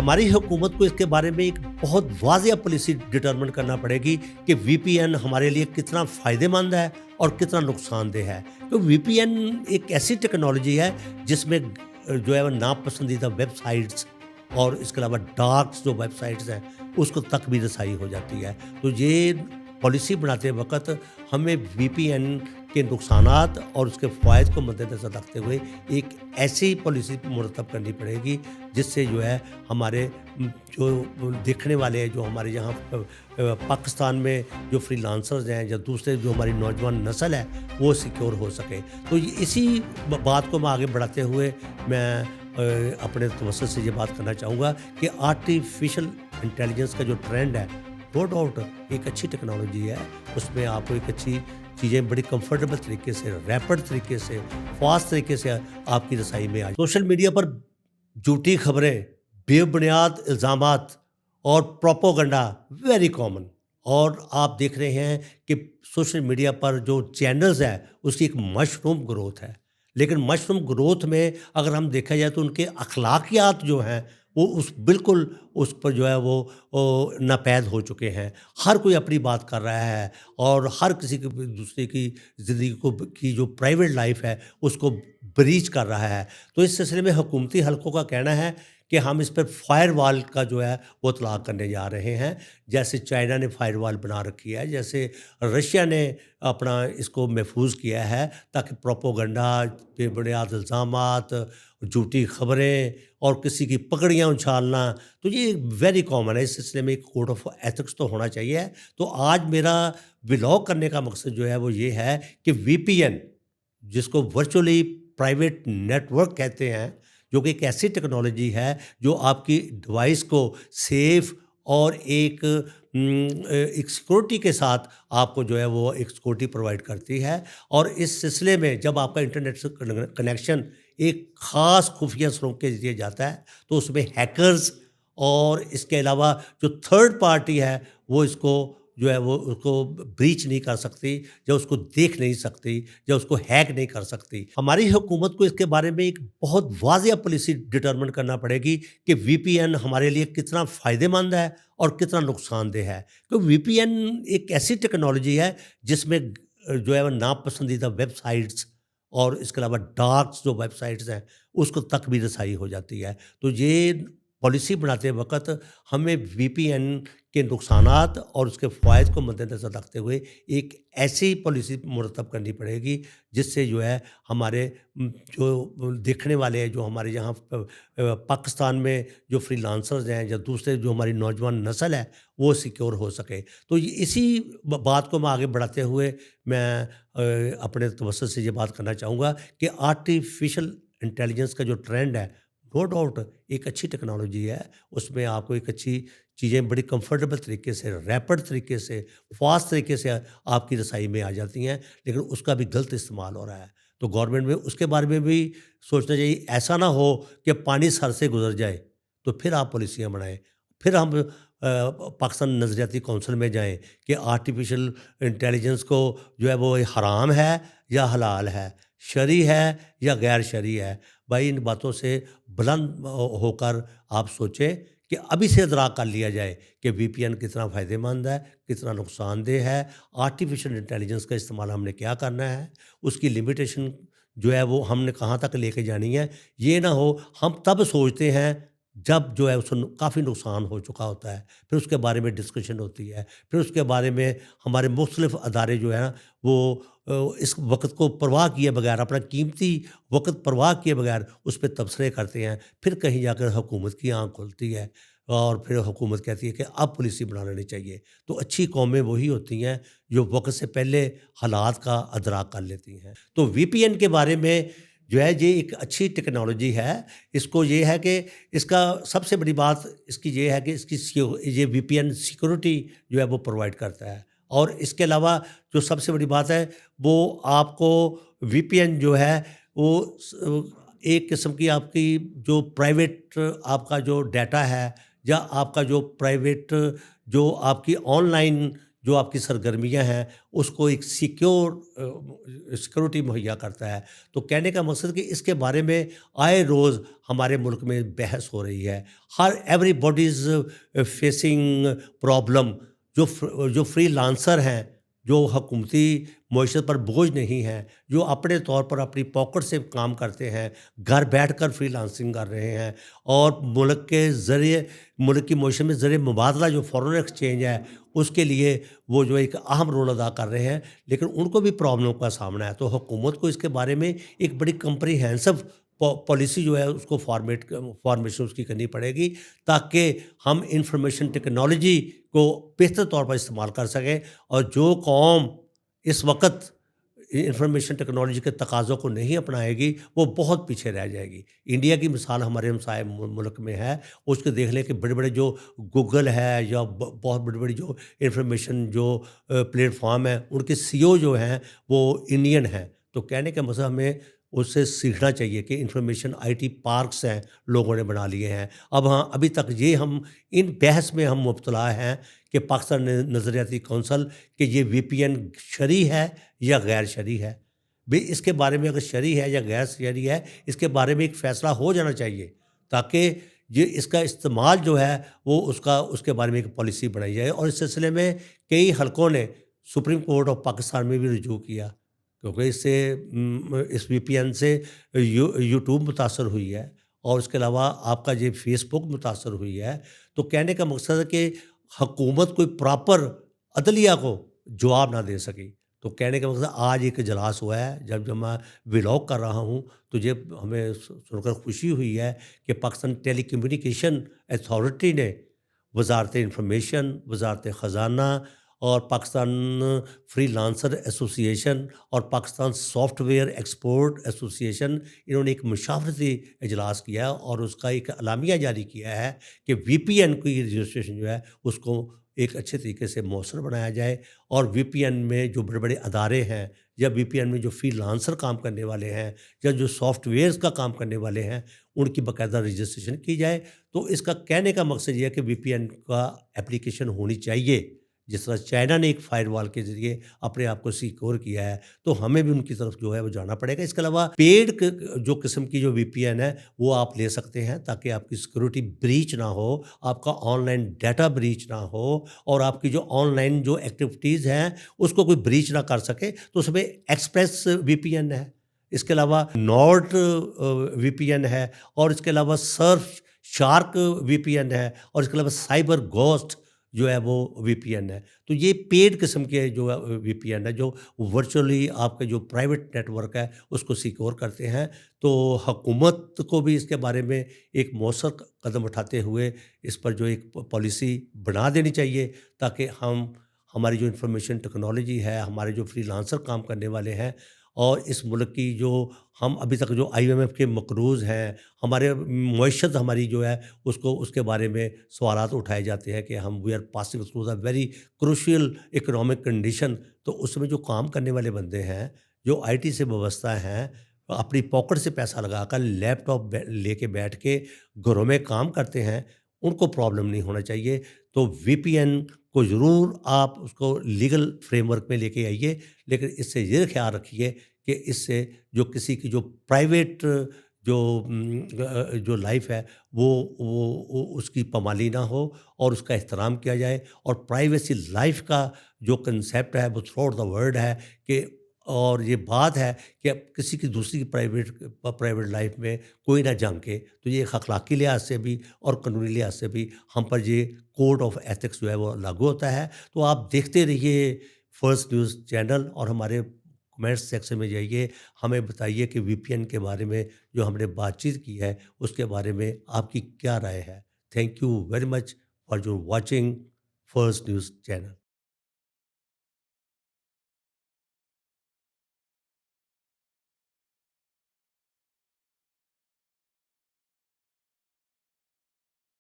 हमारी हुकूमत को इसके बारे में एक बहुत वाज़िया पॉलिसी डिटरमिन करना पड़ेगी कि वीपीएन हमारे लिए कितना फ़ायदेमंद है और कितना नुकसानदेह है। तो वीपीएन एक ऐसी टेक्नोलॉजी है जिसमें जो है वो नापसंदीदा वेबसाइट्स और इसके अलावा डार्क जो वेबसाइट्स हैं उसको तक भी रसाई हो जाती है। तो ये पॉलिसी बनाते वक़्त हमें वीपीएन के नुकसानात और उसके फ़वाइद को मद्देनज़र रखते हुए एक ऐसी पॉलिसी मुरतब करनी पड़ेगी जिससे जो है हमारे जो देखने वाले हैं, जो हमारे यहाँ पाकिस्तान में जो फ्रीलांसर्स हैं या दूसरे जो हमारी नौजवान नस्ल है वो सिक्योर हो सके। तो इसी बात को मैं आगे बढ़ाते हुए मैं अपने तवज्जो से ये बात करना चाहूँगा कि आर्टिफिशियल इंटेलिजेंस का जो ट्रेंड है, नो डाउट एक अच्छी टेक्नोलॉजी है। उसमें आपको एक अच्छी चीज़ें बड़ी कंफर्टेबल तरीके से, रैपिड तरीके से, फास्ट तरीके से आपकी रसाई में आ जाए। सोशल मीडिया पर झूठी खबरें, बेबुनियाद इल्ज़ामात और प्रोपोगंडा वेरी कॉमन। और आप देख रहे हैं कि सोशल मीडिया पर जो चैनल्स हैं उसकी एक मशरूम ग्रोथ है। लेकिन मशरूम ग्रोथ में अगर हम देखा जाए तो उनके अखलाकियात जो हैं वो बिल्कुल उस पर जो है वो नापैद हो चुके हैं। हर कोई अपनी बात कर रहा है और हर किसी की दूसरे की ज़िंदगी को की जो प्राइवेट लाइफ है उसको ब्रीच कर रहा है। तो इस सिलसिले में हुकूमती हलकों का कहना है कि हम इस पर फायरवॉल का जो है वो इत्तलाक करने जा रहे हैं। जैसे चाइना ने फायरवॉल बना रखी है, जैसे रशिया ने अपना इसको महफूज किया है ताकि प्रोपोगंडा, बेबुनियाद इल्ज़ामात, झूठी खबरें और किसी की पगड़ियाँ उछालना, तो ये वेरी कॉमन है। इस सिलसिले में एक कोड ऑफ एथिक्स तो होना चाहिए। तो आज मेरा व्लॉग करने का मकसद जो है वो ये है कि वीपीएन, जिसको वर्चुअली प्राइवेट नेटवर्क कहते हैं, जो कि एक ऐसी टेक्नोलॉजी है जो आपकी डिवाइस को सेफ और एक सिक्योरिटी के साथ आपको जो है वो एक सिक्योरिटी प्रोवाइड करती है। और इस सिलसिले में जब आपका इंटरनेट से कनेक्शन एक ख़ास खुफिया स्रोत के ज़रिए जाता है तो उसमें हैकर्स और इसके अलावा जो थर्ड पार्टी है वो इसको जो है वो उसको ब्रीच नहीं कर सकती या उसको देख नहीं सकती या उसको हैक नहीं कर सकती। हमारी हुकूमत को इसके बारे में एक बहुत वाज़िया पॉलिसी डिटरमिन करना पड़ेगी कि वीपीएन हमारे लिए कितना फ़ायदेमंद है और कितना नुकसानदेह है। क्योंकि वीपीएन एक ऐसी टेक्नोलॉजी है जिसमें जो है वो नापसंदीदा वेबसाइट्स और इसके अलावा डार्क जो वेबसाइट्स हैं उसको तक भी रसाई हो जाती है। तो ये पॉलिसी बनाते वक़्त हमें वीपीएन के नुकसानात और उसके फ़वाइद को मद्देनज़र रखते हुए एक ऐसी पॉलिसी मुरतब करनी पड़ेगी जिससे जो है हमारे जो देखने वाले हैं, जो हमारे यहाँ पाकिस्तान में जो फ्रीलांसर्स हैं या दूसरे जो हमारी नौजवान नस्ल है वो सिक्योर हो सके। तो इसी बात को मैं आगे बढ़ाते हुए मैं अपने तवज्जो से ये बात करना चाहूँगा कि आर्टिफिशियल इंटेलिजेंस का जो ट्रेंड है, नो डाउट एक अच्छी टेक्नोलॉजी है। उसमें आपको एक अच्छी चीज़ें बड़ी कंफर्टेबल तरीके से, रैपिड तरीके से, फास्ट तरीके से आपकी रसाई में आ जाती हैं, लेकिन उसका भी गलत इस्तेमाल हो रहा है। तो गवर्नमेंट में उसके बारे में भी सोचना चाहिए। ऐसा ना हो कि पानी सर से गुजर जाए तो फिर आप पॉलिसियाँ बनाएँ। फिर हम पाकिस्तान नज़रियाती कौंसिल में जाएँ कि आर्टिफिशियल इंटेलिजेंस को जो है वो हराम है या हलाल है, शरई है या गैर शरई है। भाई इन बातों से बुलंद होकर आप सोचें कि अभी से इदराक कर लिया जाए कि वीपीएन कितना फ़ायदेमंद है, कितना नुकसानदेह है, आर्टिफिशियल इंटेलिजेंस का इस्तेमाल हमने क्या करना है, उसकी लिमिटेशन जो है वो हमने कहाँ तक लेके जानी है। ये ना हो हम तब सोचते हैं जब जो है उसको काफ़ी नुकसान हो चुका होता है, फिर उसके बारे में डिस्कशन होती है, फिर उसके बारे में हमारे मुख्तलिफ़ अदारे जो है ना वो इस वक़्त को परवाह किए बगैर, अपना कीमती वक़्त परवाह किए बगैर उस पे तबसरे करते हैं। फिर कहीं जाकर हुकूमत की आँख खुलती है और फिर हुकूमत कहती है कि अब पॉलिसी बना लेनी चाहिए। तो अच्छी कौमें वही होती हैं जो वक़्त से पहले हालात का अदराक कर लेती हैं। तो वीपीएन के बारे में जो है ये एक अच्छी टेक्नोलॉजी है। इसको ये है कि इसका सबसे बड़ी बात इसकी ये है कि ये वीपीएन सिक्योरिटी जो है वो प्रोवाइड करता है। और इसके अलावा जो सबसे बड़ी बात है वो आपको वीपीएन जो है वो एक किस्म की आपकी जो प्राइवेट आपका जो डाटा है या आपका जो प्राइवेट जो आपकी ऑनलाइन جو آپ کی سرگرمیاں ہیں اس کو ایک سیکیورٹی مہیا کرتا ہے. تو کہنے کا مقصد کہ اس کے بارے میں آئے روز ہمارے ملک میں بحث ہو رہی ہے. Every body is facing problem. جو فری لانسر ہیں، جو حکومتی معیشت پر بوجھ نہیں ہیں، جو اپنے طور پر اپنی پاکٹ سے کام کرتے ہیں، گھر بیٹھ کر فری لانسنگ کر رہے ہیں، اور ملک کی معیشت میں ذریعہ مبادلہ جو فارن ایکسچینج ہے اس کے لیے وہ جو ایک اہم رول ادا کر رہے ہیں، لیکن ان کو بھی پرابلم کا سامنا ہے. تو حکومت کو اس کے بارے میں ایک بڑی کمپریہنسو پالیسی جو ہے اس کو فارمیشن اس کی کرنی پڑے گی، تاکہ ہم انفارمیشن ٹیکنالوجی کو بہتر طور پر استعمال کر سکیں. اور جو قوم اس وقت انفارمیشن ٹیکنالوجی کے تقاضوں کو نہیں اپنائے گی وہ بہت پیچھے رہ جائے گی. انڈیا کی مثال ہمارے ہمسائے ملک میں ہے. اس کو دیکھ لیں کہ بڑے بڑے جو گوگل ہے یا بہت بڑی بڑی جو انفارمیشن جو پلیٹ فارم ہیں، ان کے سی او جو ہیں وہ انڈین ہیں. تو کہنے کا مطلب ہمیں اس سے سیکھنا چاہیے کہ انفارمیشن آئی ٹی پارکس ہیں لوگوں نے بنا لیے ہیں. ابھی تک یہ ہم ان بحث میں ہم مبتلا ہیں کہ پاکستان نظریاتی کونسل کہ یہ وی پی این شرعی ہے یا غیر شرعی ہے. بھئی اس کے بارے میں اگر شرعی ہے یا غیر شرعی ہے، اس کے بارے میں ایک فیصلہ ہو جانا چاہیے، تاکہ یہ اس کا استعمال جو ہے وہ اس کے بارے میں ایک پالیسی بنائی جائے. اور اس سلسلے میں کئی حلقوں نے سپریم کورٹ آف پاکستان میں بھی رجوع کیا، کیونکہ اس وی پی این سے یوٹیوب متاثر ہوئی ہے، اور اس کے علاوہ آپ کا یہ فیس بک متاثر ہوئی ہے. تو کہنے کا مقصد ہے کہ حکومت کوئی پراپر عدلیہ کو جواب نہ دے سکی. تو کہنے کا مقصد آج ایک اجلاس ہوا ہے، جب میں ولاگ کر رہا ہوں تو یہ ہمیں سن کر خوشی ہوئی ہے کہ پاکستان ٹیلی کمیونیکیشن اتھارٹی نے وزارت انفارمیشن، وزارت خزانہ اور پاکستان فری لانسر ایسوسی ایشن اور پاکستان سافٹ ویئر ایکسپورٹ ایسوسی ایشن، انہوں نے ایک مشاورتی اجلاس کیا اور اس کا ایک اعلامیہ جاری کیا ہے کہ وی پی این کی رجسٹریشن جو ہے اس کو ایک اچھے طریقے سے مؤثر بنایا جائے. اور وی پی این میں جو بڑے بڑے ادارے ہیں، یا وی پی این میں جو فری لانسر کام کرنے والے ہیں، یا جو سافٹ ویئرز کا کام کرنے والے ہیں، ان کی باقاعدہ رجسٹریشن کی جائے. تو اس کا کہنے کا مقصد یہ ہے کہ وی پی این کا اپلیکیشن ہونی چاہیے. جس طرح چائنا نے ایک فائر وال کے ذریعے اپنے آپ کو سیکیور کیا ہے، تو ہمیں بھی ان کی طرف جو ہے وہ جانا پڑے گا. اس کے علاوہ پیڈ جو قسم کی جو وی پی این ہے وہ آپ لے سکتے ہیں، تاکہ آپ کی سیکیورٹی بریچ نہ ہو، آپ کا آن لائن ڈیٹا بریچ نہ ہو، اور آپ کی جو آن لائن جو ایکٹیویٹیز ہیں اس کو کوئی بریچ نہ کر سکے. تو اس میں ایکسپریس وی پی این ہے، اس کے علاوہ نارڈ وی پی این ہے، اور اس کے علاوہ سرف شارک وی پی این ہے، اور اس کے علاوہ سائبر گوسٹ جو ہے وہ وی پی این ہے. تو یہ پیڈ قسم کے جو وی پی این ہے جو ورچولی آپ کے جو پرائیویٹ نیٹ ورک ہے اس کو سیکیور کرتے ہیں. تو حکومت کو بھی اس کے بارے میں ایک مؤثر قدم اٹھاتے ہوئے اس پر جو ایک پالیسی بنا دینی چاہیے، تاکہ ہماری جو انفارمیشن ٹیکنالوجی ہے، ہمارے جو فری لانسر کام کرنے والے ہیں، اور اس ملک کی جو ہم ابھی تک جو آئی ایم ایف کے مقروض ہیں، ہمارے معیشت ہماری جو ہے اس کے بارے میں سوالات اٹھائے جاتے ہیں کہ ہم we are passing through a very crucial economic condition. تو اس میں جو کام کرنے والے بندے ہیں، جو آئی ٹی سے وابستہ ہیں، اپنی پاکٹ سے پیسہ لگا کر لیپ ٹاپ لے کے بیٹھ کے گھروں میں کام کرتے ہیں، ان کو پرابلم نہیں ہونا چاہیے. تو وی پی این کو ضرور آپ اس کو لیگل فریم ورک میں لے کے آئیے، لیکن اس سے یہ خیال رکھیے کہ اس سے جو کسی کی جو پرائیویٹ جو لائف ہے وہ اس کی پامالی نہ ہو، اور اس کا احترام کیا جائے. اور پرائیویسی لائف کا جو کنسیپٹ ہے وہ تھرو آؤٹ دا ورلڈ ہے کہ، اور یہ بات ہے کہ اب کسی کی دوسری کی پرائیویٹ لائف میں کوئی نہ جھانکے. تو یہ ایک اخلاقی لحاظ سے بھی اور قانونی لحاظ سے بھی ہم پر یہ کوڈ آف ایتھکس جو ہے وہ لاگو ہوتا ہے. تو آپ دیکھتے رہیے فرسٹ نیوز چینل، اور ہمارے کمنٹ سیکشن میں جائیے، ہمیں بتائیے کہ وی پی این کے بارے میں جو ہم نے بات چیت کی ہے اس کے بارے میں آپ کی کیا رائے ہے. Thank you very much for your watching first news channel.